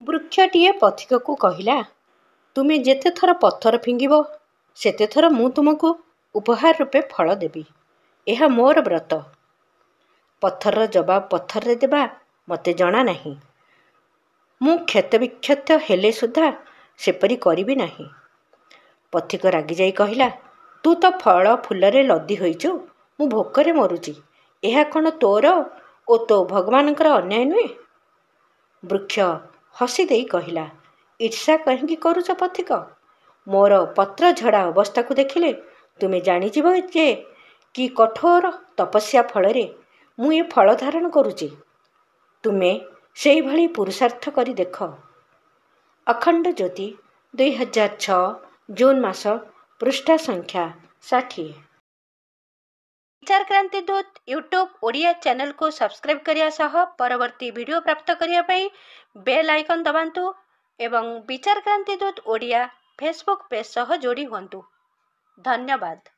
ବୃକ୍ଷଟିଏ ପଥିକକୁ କହିଲା, ତୁମେ ଯେତେ ଥର ପଥର ଫିଙ୍ଗିବ ସେତେ ଥର ମୁଁ ତୁମକୁ ଉପହାର ରୂପେ ଫଳ ଦେବି। ଏହା ମୋର ବ୍ରତ। ପଥରର ଜବାବ ପଥରରେ ଦେବା ମୋତେ ଜଣା ନାହିଁ। ମୁଁ କ୍ଷତବିକ୍ଷତ ହେଲେ ସୁଦ୍ଧା ସେପରି କରିବି ନାହିଁ। ପଥିକ ରାଗିଯାଇ କହିଲା, ତୁ ତ ଫଳ ଫୁଲରେ ଲଦି ହୋଇଛୁ, ମୁଁ ଭୋକରେ ମରୁଛି। ଏହା କ'ଣ ତୋର ଓ ତୋ ଭଗବାନଙ୍କର ଅନ୍ୟାୟ ନୁହେଁ? ବୃକ୍ଷ ହସି ଦେଇ କହିଲା, ଈର୍ଷା କାହିଁକି କରୁଛ ପଥିକ? ମୋର ପତ୍ରଝଡ଼ା ଅବସ୍ଥାକୁ ଦେଖିଲେ ତୁମେ ଜାଣିଯିବ ଯେ କି କଠୋର ତପସ୍ୟା ଫଳରେ ମୁଁ ଏ ଫଳ ଧାରଣ କରୁଛି। ତୁମେ ସେଇଭଳି ପୁରୁଷାର୍ଥ କରି ଦେଖ। ଅଖଣ୍ଡ ଜ୍ୟୋତି 2006 ଜୁନ୍ ମାସ ପୃଷ୍ଠା ସଂଖ୍ୟା 60। ବିଚାରକ୍ରାନ୍ତି ଦୂତ ୟୁଟ୍ୟୁବ୍ ଓଡ଼ିଆ ଚ୍ୟାନେଲକୁ ସବସ୍କ୍ରାଇବ୍ କରିବା ସହ ପରବର୍ତ୍ତୀ ଭିଡ଼ିଓ ପ୍ରାପ୍ତ କରିବା ପାଇଁ ବେଲ୍ ଆଇକନ୍ ଦବାନ୍ତୁ ଏବଂ ବିଚାରକ୍ରାନ୍ତି ଦୂତ ଓଡ଼ିଆ ଫେସବୁକ୍ ପେଜ୍ ସହ ଯୋଡ଼ି ହୁଅନ୍ତୁ। ଧନ୍ୟବାଦ।